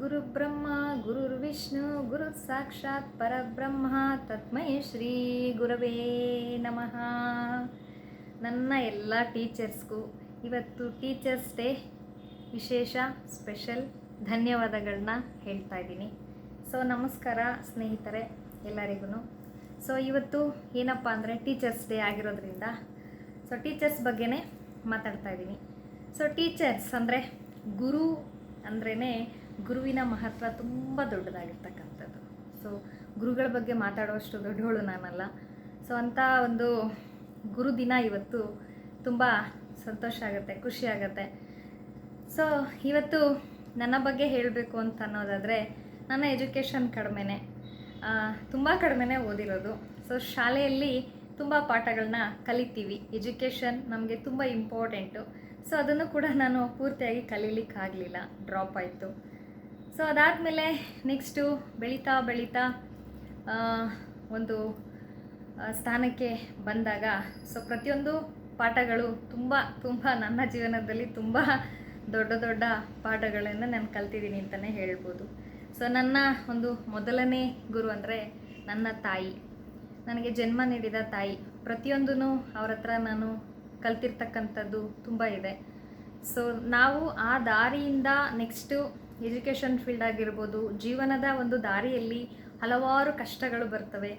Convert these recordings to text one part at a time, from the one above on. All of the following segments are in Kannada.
ಗುರುಬ್ರಹ್ಮ ಗುರುರ್ವಿಷ್ಣು ಗುರು ಸಾಕ್ಷಾತ್ ಪರಬ್ರಹ್ಮ ತಸ್ಮೈ ಶ್ರೀ ಗುರವೇ ನಮಃ. ನನ್ನ ಎಲ್ಲ ಟೀಚರ್ಸ್ಗೂ ಇವತ್ತು ಟೀಚರ್ಸ್ ಡೇ ವಿಶೇಷ ಸ್ಪೆಷಲ್ ಧನ್ಯವಾದಗಳನ್ನ ಹೇಳ್ತಾ ಇದ್ದೀನಿ. ಸೊ ನಮಸ್ಕಾರ ಸ್ನೇಹಿತರೆ ಎಲ್ಲರಿಗೂ. ಸೊ ಇವತ್ತು ಏನಪ್ಪ ಅಂದರೆ ಟೀಚರ್ಸ್ ಡೇ ಆಗಿರೋದ್ರಿಂದ ಸೊ ಟೀಚರ್ಸ್ ಬಗ್ಗೆನೇ ಮಾತಾಡ್ತಾ ಇದ್ದೀನಿ. ಸೊ ಟೀಚರ್ಸ್ ಅಂದರೆ ಗುರು ಅಂದ್ರೇ ಗುರುವಿನ ಮಹತ್ವ ತುಂಬ ದೊಡ್ಡದಾಗಿರ್ತಕ್ಕಂಥದ್ದು. ಸೊ ಗುರುಗಳ ಬಗ್ಗೆ ಮಾತಾಡುವಷ್ಟು ದೊಡ್ಡವಳು ನಾನಲ್ಲ. ಸೊ ಅಂಥ ಒಂದು ಗುರು ದಿನ ಇವತ್ತು ತುಂಬ ಸಂತೋಷ ಆಗುತ್ತೆ, ಖುಷಿ ಆಗುತ್ತೆ. ಸೊ ಇವತ್ತು ನನ್ನ ಬಗ್ಗೆ ಹೇಳಬೇಕು ಅಂತ ಅನ್ನೋದಾದರೆ ನನ್ನ ಎಜುಕೇಷನ್ ಕಡಿಮೆನೇ, ತುಂಬ ಕಡಿಮೆನೇ ಓದಿರೋದು. ಸೊ ಶಾಲೆಯಲ್ಲಿ ತುಂಬ ಪಾಠಗಳನ್ನ ಕಲಿತೀವಿ. ಎಜುಕೇಷನ್ ನಮಗೆ ತುಂಬ ಇಂಪಾರ್ಟೆಂಟು. ಸೊ ಅದನ್ನು ಕೂಡ ನಾನು ಪೂರ್ತಿಯಾಗಿ ಕಲೀಲಿಕ್ಕಾಗಲಿಲ್ಲ, ಡ್ರಾಪ್ ಆಯಿತು. ಸೊ ಅದಾದಮೇಲೆ ನೆಕ್ಸ್ಟು ಬೆಳೀತಾ ಒಂದು ಸ್ಥಾನಕ್ಕೆ ಬಂದಾಗ ಸೊ ಪ್ರತಿಯೊಂದು ಪಾಠಗಳು ತುಂಬ ನನ್ನ ಜೀವನದಲ್ಲಿ ತುಂಬ ದೊಡ್ಡ ಪಾಠಗಳನ್ನು ನಾನು ಕಲ್ತಿದ್ದೀನಿ ಅಂತಲೇ ಹೇಳ್ಬೋದು. ಸೊ ನನ್ನ ಒಂದು ಮೊದಲನೇ ಗುರು ಅಂದರೆ ನನ್ನ ತಾಯಿ, ನನಗೆ ಜನ್ಮ ನೀಡಿದ ತಾಯಿ. ಪ್ರತಿಯೊಂದೂ ಅವ್ರ ಹತ್ರ ನಾನು ಕಲ್ತಿರ್ತಕ್ಕಂಥದ್ದು ತುಂಬ ಇದೆ. ಸೊ ನಾವು ಆ ದಾರಿಯಿಂದ ನೆಕ್ಸ್ಟು ಎಜುಕೇಷನ್ ಫೀಲ್ಡ್ ಆಗಿರ್ಬೋದು, ಜೀವನದ ಒಂದು ದಾರಿಯಲ್ಲಿ ಹಲವಾರು ಕಷ್ಟಗಳು ಬರ್ತವೆ.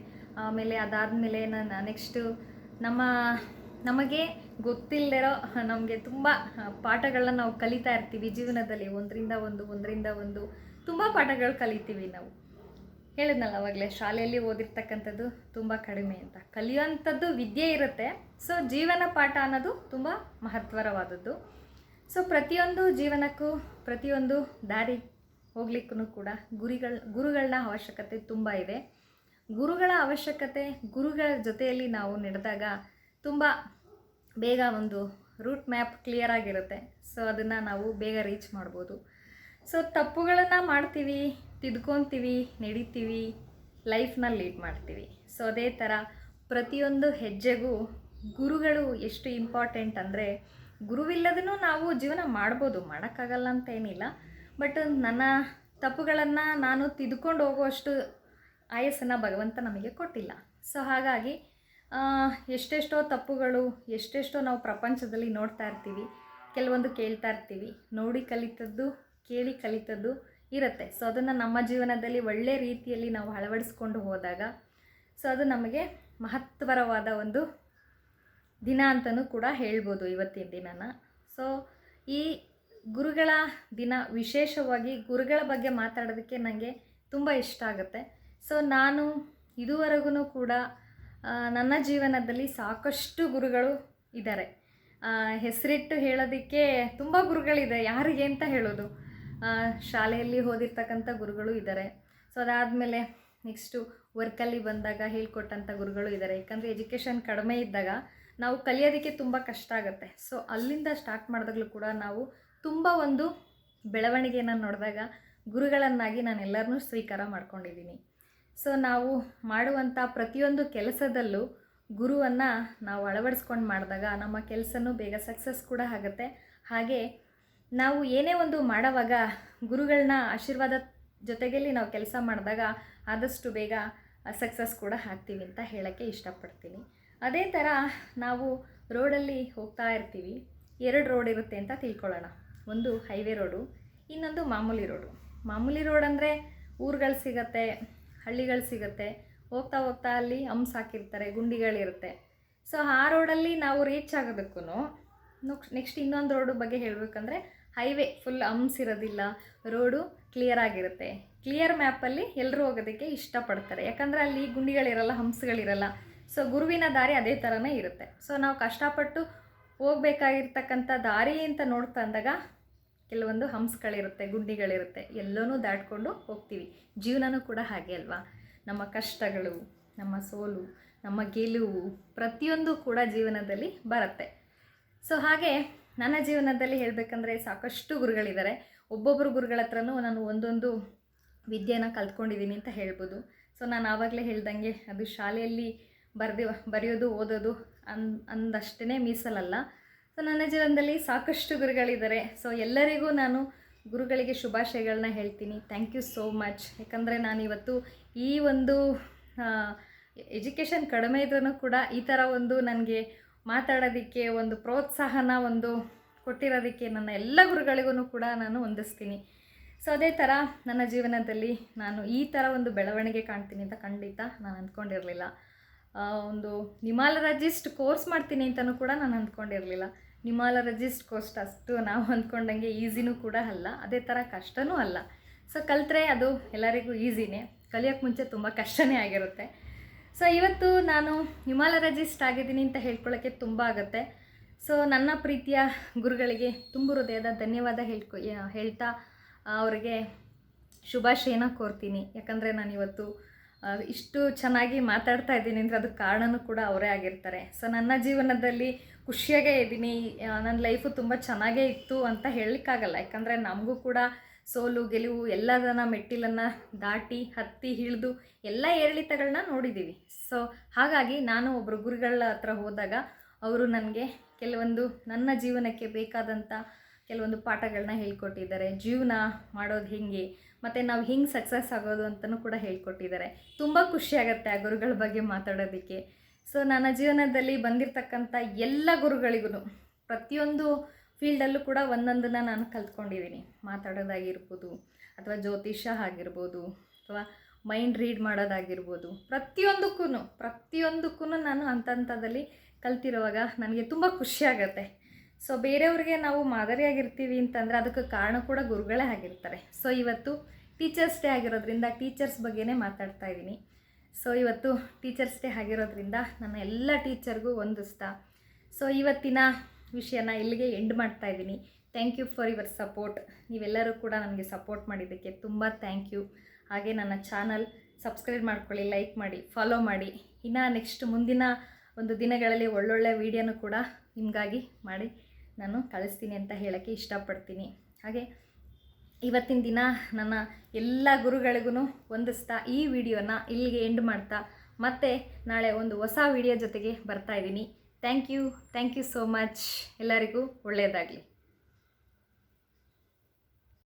ಆಮೇಲೆ ಅದಾದಮೇಲೆ ನಾನು ನೆಕ್ಸ್ಟು ನಮಗೆ ಗೊತ್ತಿಲ್ಲದಿರೋ ನಮಗೆ ತುಂಬ ಪಾಠಗಳನ್ನ ನಾವು ಕಲಿತಾ ಇರ್ತೀವಿ ಜೀವನದಲ್ಲಿ. ಒಂದರಿಂದ ಒಂದು ತುಂಬ ಪಾಠಗಳು ಕಲಿತೀವಿ ನಾವು. ಹೇಳಿದ್ನಲ್ಲ ಅವಾಗಲೇ, ಶಾಲೆಯಲ್ಲಿ ಓದಿರ್ತಕ್ಕಂಥದ್ದು ತುಂಬ ಕಡಿಮೆ ಅಂತ. ಕಲಿಯುವಂಥದ್ದು ವಿದ್ಯೆ ಇರುತ್ತೆ. ಸೊ ಜೀವನ ಪಾಠ ಅನ್ನೋದು ತುಂಬ ಮಹತ್ವರವಾದದ್ದು. ಸೊ ಪ್ರತಿಯೊಂದು ಜೀವನಕ್ಕೂ ಪ್ರತಿಯೊಂದು ದಾರಿ ಹೋಗ್ಲಿಕ್ಕೂ ಕೂಡ ಗುರುಗಳನ್ನ ಅವಶ್ಯಕತೆ ತುಂಬ ಇದೆ. ಗುರುಗಳ ಅವಶ್ಯಕತೆ, ಗುರುಗಳ ಜೊತೆಯಲ್ಲಿ ನಾವು ನಡೆದಾಗ ತುಂಬ ಬೇಗ ಒಂದು ರೂಟ್ ಮ್ಯಾಪ್ ಕ್ಲಿಯರ್ ಆಗಿರುತ್ತೆ. ಸೊ ಅದನ್ನು ನಾವು ಬೇಗ ರೀಚ್ ಮಾಡ್ಬೋದು. ಸೊ ತಪ್ಪುಗಳನ್ನು ಮಾಡ್ತೀವಿ, ತಿದ್ಕೊತೀವಿ, ನಡೀತೀವಿ, ಲೈಫ್ನ ಲೀಡ್ ಮಾಡ್ತೀವಿ. ಸೊ ಅದೇ ಥರ ಪ್ರತಿಯೊಂದು ಹೆಜ್ಜೆಗೂ ಗುರುಗಳು ಎಷ್ಟು ಇಂಪಾರ್ಟೆಂಟ್ ಅಂದರೆ, ಗುರುವಿಲ್ಲದೂ ನಾವು ಜೀವನ ಮಾಡ್ಬೋದು, ಮಾಡೋಕ್ಕಾಗಲ್ಲ ಅಂತ ಏನಿಲ್ಲ. ಬಟ್ ನನ್ನ ತಪ್ಪುಗಳನ್ನು ನಾನು ತಿದ್ಕೊಂಡು ಹೋಗುವಷ್ಟು ಆಯಸ್ಸನ್ನು ಭಗವಂತ ನಮಗೆ ಕೊಟ್ಟಿಲ್ಲ. ಸೊ ಹಾಗಾಗಿ ಎಷ್ಟೆಷ್ಟೋ ತಪ್ಪುಗಳು, ಎಷ್ಟೆಷ್ಟೋ ನಾವು ಪ್ರಪಂಚದಲ್ಲಿ ನೋಡ್ತಾ ಇರ್ತೀವಿ, ಕೆಲವೊಂದು ಕೇಳ್ತಾ ಇರ್ತೀವಿ. ನೋಡಿ ಕಲಿತದ್ದು, ಕೇಳಿ ಕಲಿತದ್ದು ಇರುತ್ತೆ. ಸೊ ಅದನ್ನು ನಮ್ಮ ಜೀವನದಲ್ಲಿ ಒಳ್ಳೆ ರೀತಿಯಲ್ಲಿ ನಾವು ಅಳವಡಿಸ್ಕೊಂಡು ಹೋದಾಗ ಸೊ ಅದು ನಮಗೆ ಮಹತ್ವರವಾದ ಒಂದು ದಿನ ಅಂತಲೂ ಕೂಡ ಹೇಳ್ಬೋದು ಇವತ್ತಿನ ದಿನನ. ಸೊ ಈ ಗುರುಗಳ ದಿನ, ವಿಶೇಷವಾಗಿ ಗುರುಗಳ ಬಗ್ಗೆ ಮಾತಾಡೋದಕ್ಕೆ ನನಗೆ ತುಂಬ ಇಷ್ಟ ಆಗುತ್ತೆ. ಸೊ ನಾನು ಇದುವರೆಗೂ ಕೂಡ ನನ್ನ ಜೀವನದಲ್ಲಿ ಸಾಕಷ್ಟು ಗುರುಗಳು ಇದ್ದಾರೆ. ಹೆಸರಿಟ್ಟು ಹೇಳೋದಕ್ಕೆ ತುಂಬ ಗುರುಗಳಿದೆ, ಯಾರಿಗೆ ಅಂತ ಹೇಳೋದು. ಶಾಲೆಯಲ್ಲಿ ಓದಿರ್ತಕ್ಕಂಥ ಗುರುಗಳು ಇದ್ದಾರೆ. ಸೊ ಅದಾದಮೇಲೆ ನೆಕ್ಸ್ಟು ವರ್ಕಲ್ಲಿ ಬಂದಾಗ ಹೇಳ್ಕೊಟ್ಟಂಥ ಗುರುಗಳು ಇದ್ದಾರೆ. ಯಾಕಂದರೆ ಎಜುಕೇಷನ್ ಕಡಿಮೆ ಇದ್ದಾಗ ನಾವು ಕಲಿಯೋದಕ್ಕೆ ತುಂಬ ಕಷ್ಟ ಆಗುತ್ತೆ. ಸೊ ಅಲ್ಲಿಂದ ಸ್ಟಾರ್ಟ್ ಮಾಡಿದಾಗಲೂ ಕೂಡ ನಾವು ತುಂಬ ಒಂದು ಬೆಳವಣಿಗೆಯನ್ನು ನೋಡಿದಾಗ ಗುರುಗಳನ್ನಾಗಿ ನಾನೆಲ್ಲರನ್ನೂ ಸ್ವೀಕಾರ ಮಾಡ್ಕೊಂಡಿದ್ದೀನಿ. ಸೊ ನಾವು ಮಾಡುವಂಥ ಪ್ರತಿಯೊಂದು ಕೆಲಸದಲ್ಲೂ ಗುರುವನ್ನು ನಾವು ಅಳವಡಿಸ್ಕೊಂಡು ಮಾಡಿದಾಗ ನಮ್ಮ ಕೆಲಸನೂ ಬೇಗ ಸಕ್ಸಸ್ ಕೂಡ ಆಗುತ್ತೆ. ಹಾಗೆ ನಾವು ಏನೇ ಒಂದು ಮಾಡೋವಾಗ ಗುರುಗಳನ್ನ ಆಶೀರ್ವಾದ ಜೊತೆಗಲ್ಲಿ ನಾವು ಕೆಲಸ ಮಾಡಿದಾಗ ಆದಷ್ಟು ಬೇಗ ಸಕ್ಸಸ್ ಕೂಡ ಆಗ್ತೀವಿ ಅಂತ ಹೇಳೋಕ್ಕೆ ಇಷ್ಟಪಡ್ತೀನಿ. ಅದೇ ಥರ ನಾವು ರೋಡಲ್ಲಿ ಹೋಗ್ತಾ ಇರ್ತೀವಿ. 2 ರೋಡ್ ಇರುತ್ತೆ ಅಂತ ತಿಳ್ಕೊಳ್ಳೋಣ. ಒಂದು ಹೈವೇ ರೋಡು, ಇನ್ನೊಂದು ಮಾಮೂಲಿ ರೋಡು. ಮಾಮೂಲಿ ರೋಡ್ ಅಂದರೆ ಊರುಗಳು ಸಿಗುತ್ತೆ, ಹಳ್ಳಿಗಳು ಸಿಗುತ್ತೆ. ಹೋಗ್ತಾ ಅಲ್ಲಿ ಹಂಪ್ಸ್ ಹಾಕಿರ್ತಾರೆ, ಗುಂಡಿಗಳಿರುತ್ತೆ. ಸೊ ಆ ರೋಡಲ್ಲಿ ನಾವು ರೀಚ್ ಆಗೋದಕ್ಕೂ ನೆಕ್ಸ್ಟ್ ಇನ್ನೊಂದು ರೋಡು ಬಗ್ಗೆ ಹೇಳಬೇಕಂದ್ರೆ ಹೈವೇ ಫುಲ್ ಹಂಪ್ಸ್ ಇರೋದಿಲ್ಲ, ರೋಡು ಕ್ಲಿಯರ್ ಆಗಿರುತ್ತೆ. ಕ್ಲಿಯರ್ ಮ್ಯಾಪಲ್ಲಿ ಎಲ್ಲರೂ ಹೋಗೋದಕ್ಕೆ ಇಷ್ಟಪಡ್ತಾರೆ, ಯಾಕಂದರೆ ಅಲ್ಲಿ ಗುಂಡಿಗಳಿರಲ್ಲ, ಹಂಪ್ಸ್ಗಳಿರಲ್ಲ. ಸೊ ಗುರುವಿನ ದಾರಿ ಅದೇ ಥರನೇ ಇರುತ್ತೆ. ಸೊ ನಾವು ಕಷ್ಟಪಟ್ಟು ಹೋಗಬೇಕಾಗಿರ್ತಕ್ಕಂಥ ದಾರಿ ಅಂತ ನೋಡ್ತಾ ಅಂದಾಗ ಕೆಲವೊಂದು ಹಂಪ್ಸ್ಗಳಿರುತ್ತೆ, ಗುಂಡಿಗಳಿರುತ್ತೆ, ಎಲ್ಲನೂ ದಾಟ್ಕೊಂಡು ಹೋಗ್ತೀವಿ. ಜೀವನನೂ ಕೂಡ ಹಾಗೆ ಅಲ್ವಾ. ನಮ್ಮ ಕಷ್ಟಗಳು, ನಮ್ಮ ಸೋಲು, ನಮ್ಮ ಗೆಲುವು ಪ್ರತಿಯೊಂದು ಕೂಡ ಜೀವನದಲ್ಲಿ ಬರುತ್ತೆ. ಸೊ ಹಾಗೆ ನನ್ನ ಜೀವನದಲ್ಲಿ ಹೇಳಬೇಕಂದ್ರೆ ಸಾಕಷ್ಟು ಗುರುಗಳಿದ್ದಾರೆ. ಒಬ್ಬೊಬ್ಬರು ಗುರುಗಳ ಹತ್ರನೂ ನಾನು ಒಂದೊಂದು ವಿದ್ಯೆನ ಕಲ್ತ್ಕೊಂಡಿದ್ದೀನಿ ಅಂತ ಹೇಳ್ಬೋದು. ಸೊ ನಾನು ಆವಾಗಲೇ ಹೇಳ್ದಂಗೆ ಅದು ಶಾಲೆಯಲ್ಲಿ ಬರೆಯೋದು ಓದೋದು ಅಂದಷ್ಟೇ ಮೀಸಲಲ್ಲ. ಸೊ ನನ್ನ ಜೀವನದಲ್ಲಿ ಸಾಕಷ್ಟು ಗುರುಗಳಿದ್ದಾರೆ. ಸೊ ಎಲ್ಲರಿಗೂ ನಾನು ಗುರುಗಳಿಗೆ ಶುಭಾಶಯಗಳನ್ನ ಹೇಳ್ತೀನಿ. Thank you so much. ಯಾಕಂದರೆ ನಾನಿವತ್ತು ಈ ಒಂದು ಎಜುಕೇಷನ್ ಕಡಿಮೆ ಇದ್ರೂ ಕೂಡ ಈ ಥರ ಒಂದು ನನಗೆ ಮಾತಾಡೋದಕ್ಕೆ ಒಂದು ಪ್ರೋತ್ಸಾಹನ ಒಂದು ಕೊಟ್ಟಿರೋದಕ್ಕೆ ನನ್ನ ಎಲ್ಲ ಗುರುಗಳಿಗೂ ಕೂಡ ನಾನು ವಂದಿಸ್ತೀನಿ. ಸೊ ಅದೇ ಥರ ನನ್ನ ಜೀವನದಲ್ಲಿ ನಾನು ಈ ಥರ ಒಂದು ಬೆಳವಣಿಗೆ ಕಾಣ್ತೀನಿ ಅಂತ ಖಂಡಿತ ನಾನು ಅಂದ್ಕೊಂಡಿರಲಿಲ್ಲ. ಒಂದು ನಿಮಾಲಜಿಸ್ಟ್ ಕೋರ್ಸ್ ಮಾಡ್ತೀನಿ ಅಂತಲೂ ಕೂಡ ನಾನು ಅಂದ್ಕೊಂಡಿರಲಿಲ್ಲ. ನಿಮಾಲಜಿಸ್ಟ್ ಕೋರ್ಸ್ ಅಷ್ಟು ನಾವು ಅಂದ್ಕೊಂಡಂಗೆ ಈಸಿನೂ ಕೂಡ ಅಲ್ಲ, ಅದೇ ಥರ ಕಷ್ಟವೂ ಅಲ್ಲ. ಸೊ ಕಲಿತ್ರೆ ಅದು ಎಲ್ಲರಿಗೂ ಈಸಿನೇ, ಕಲಿಯೋಕ್ಕೆ ಮುಂಚೆ ತುಂಬ ಕಷ್ಟನೇ ಆಗಿರುತ್ತೆ. ಸೊ ಇವತ್ತು ನಾನು ನಿಮಾಲಜಿಸ್ಟ್ ಆಗಿದ್ದೀನಿ ಅಂತ ಹೇಳ್ಕೊಳ್ಳೋಕ್ಕೆ ತುಂಬ ಆಗುತ್ತೆ. ಸೊ ನನ್ನ ಪ್ರೀತಿಯ ಗುರುಗಳಿಗೆ ತುಂಬ ಹೃದಯದ ಧನ್ಯವಾದ ಹೇಳ್ತಾ ಅವರಿಗೆ ಶುಭಾಶಯನ ಕೋರ್ತೀನಿ. ಯಾಕಂದರೆ ನಾನಿವತ್ತು ಇಷ್ಟು ಚೆನ್ನಾಗಿ ಮಾತಾಡ್ತಾ ಇದ್ದೀನಿ ಅಂದರೆ ಅದಕ್ಕೆ ಕಾರಣವೂ ಕೂಡ ಅವರೇ ಆಗಿರ್ತಾರೆ. ಸೊ ನನ್ನ ಜೀವನದಲ್ಲಿ ಖುಷಿಯಾಗೇ ಇದ್ದೀನಿ, ನನ್ನ ಲೈಫು ತುಂಬ ಚೆನ್ನಾಗೇ ಇತ್ತು ಅಂತ ಹೇಳಲಿಕ್ಕಾಗಲ್ಲ. ಯಾಕಂದರೆ ನಮಗೂ ಕೂಡ ಸೋಲು ಗೆಲುವು ಎಲ್ಲದನ್ನ ಮೆಟ್ಟಿಲನ್ನು ದಾಟಿ ಹತ್ತಿ ಇಳಿದು ಎಲ್ಲ ಏರಿಳಿತಗಳನ್ನ ನೋಡಿದ್ದೀವಿ. ಸೊ ಹಾಗಾಗಿ ನಾನು ಒಬ್ಬರು ಗುರುಗಳ ಹತ್ರ ಹೋದಾಗ ಅವರು ನನಗೆ ಕೆಲವೊಂದು ನನ್ನ ಜೀವನಕ್ಕೆ ಬೇಕಾದಂಥ ಕೆಲವೊಂದು ಪಾಠಗಳನ್ನ ಹೇಳ್ಕೊಟ್ಟಿದ್ದಾರೆ. ಜೀವನ ಮಾಡೋದು ಹೇಗೆ ಮತ್ತು ನಾವು ಹಿಂಗೆ ಸಕ್ಸಸ್ ಆಗೋದು ಅಂತಲೂ ಕೂಡ ಹೇಳ್ಕೊಟ್ಟಿದ್ದಾರೆ. ತುಂಬ ಖುಷಿಯಾಗತ್ತೆ ಆ ಗುರುಗಳ ಬಗ್ಗೆ ಮಾತಾಡೋದಕ್ಕೆ. ಸೊ ನನ್ನ ಜೀವನದಲ್ಲಿ ಬಂದಿರತಕ್ಕಂಥ ಎಲ್ಲ ಗುರುಗಳಿಗೂ ಪ್ರತಿಯೊಂದು ಫೀಲ್ಡಲ್ಲೂ ಕೂಡ ಒಂದೊಂದನ್ನು ನಾನು ಕಲ್ತ್ಕೊಂಡಿದ್ದೀನಿ. ಮಾತಾಡೋದಾಗಿರ್ಬೋದು ಅಥವಾ ಜ್ಯೋತಿಷ್ಯ ಆಗಿರ್ಬೋದು ಅಥವಾ ಮೈಂಡ್ ರೀಡ್ ಮಾಡೋದಾಗಿರ್ಬೋದು, ಪ್ರತಿಯೊಂದಕ್ಕೂ ನಾನು ಹಂತದಲ್ಲಿ ಕಲ್ತಿರುವಾಗ ನನಗೆ ತುಂಬ ಖುಷಿಯಾಗತ್ತೆ. ಸೊ ಬೇರೆಯವ್ರಿಗೆ ನಾವು ಮಾದರಿಯಾಗಿರ್ತೀವಿ ಅಂತಂದರೆ ಅದಕ್ಕೆ ಕಾರಣ ಕೂಡ ಗುರುಗಳೇ ಆಗಿರ್ತಾರೆ. ಸೊ ಇವತ್ತು ಟೀಚರ್ಸ್ ಡೇ ಆಗಿರೋದ್ರಿಂದ ಟೀಚರ್ಸ್ ಬಗ್ಗೆನೇ ಮಾತಾಡ್ತಾ ಇದ್ದೀನಿ. ಸೊ ಇವತ್ತು ಟೀಚರ್ಸ್ ಡೇ ಆಗಿರೋದ್ರಿಂದ ನನ್ನ ಎಲ್ಲ ಟೀಚರ್ಗೂ ವಂದಿಸ್ತಾ ಸೊ ಇವತ್ತಿನ ವಿಷಯನ ಇಲ್ಲಿಗೆ ಎಂಡ್ ಮಾಡ್ತಾ ಇದ್ದೀನಿ. Thank you for your support. ನೀವೆಲ್ಲರೂ ಕೂಡ ನನಗೆ ಸಪೋರ್ಟ್ ಮಾಡಿದ್ದಕ್ಕೆ ತುಂಬ ಥ್ಯಾಂಕ್ ಯು. ಹಾಗೆ ನನ್ನ ಚಾನಲ್ ಸಬ್ಸ್ಕ್ರೈಬ್ ಮಾಡ್ಕೊಳ್ಳಿ, ಲೈಕ್ ಮಾಡಿ, ಫಾಲೋ ಮಾಡಿ. ಇನ್ನು ನೆಕ್ಸ್ಟ್ ಮುಂದಿನ ಒಂದು ದಿನಗಳಲ್ಲಿ ಒಳ್ಳೊಳ್ಳೆ ವೀಡಿಯೋನು ಕೂಡ ನಿಮಗಾಗಿ ಮಾಡಿ ನಾನು ಕಳಿಸ್ತೀನಿ ಅಂತ ಹೇಳೋಕ್ಕೆ ಇಷ್ಟಪಡ್ತೀನಿ. ಹಾಗೆ ಇವತ್ತಿನ ದಿನ ನನ್ನ ಎಲ್ಲ ಗುರುಗಳಿಗೂ ವಂದಿಸ್ತಾ ಈ ವಿಡಿಯೋನ ಇಲ್ಲಿಗೆ ಎಂಡ್ ಮಾಡ್ತಾ ಮತ್ತೆ ನಾಳೆ ಒಂದು ಹೊಸ ವಿಡಿಯೋ ಜೊತೆಗೆ ಬರ್ತಾ ಇದ್ದೀನಿ. Thank you so much. ಎಲ್ಲರಿಗೂ ಒಳ್ಳೆಯದಾಗಲಿ.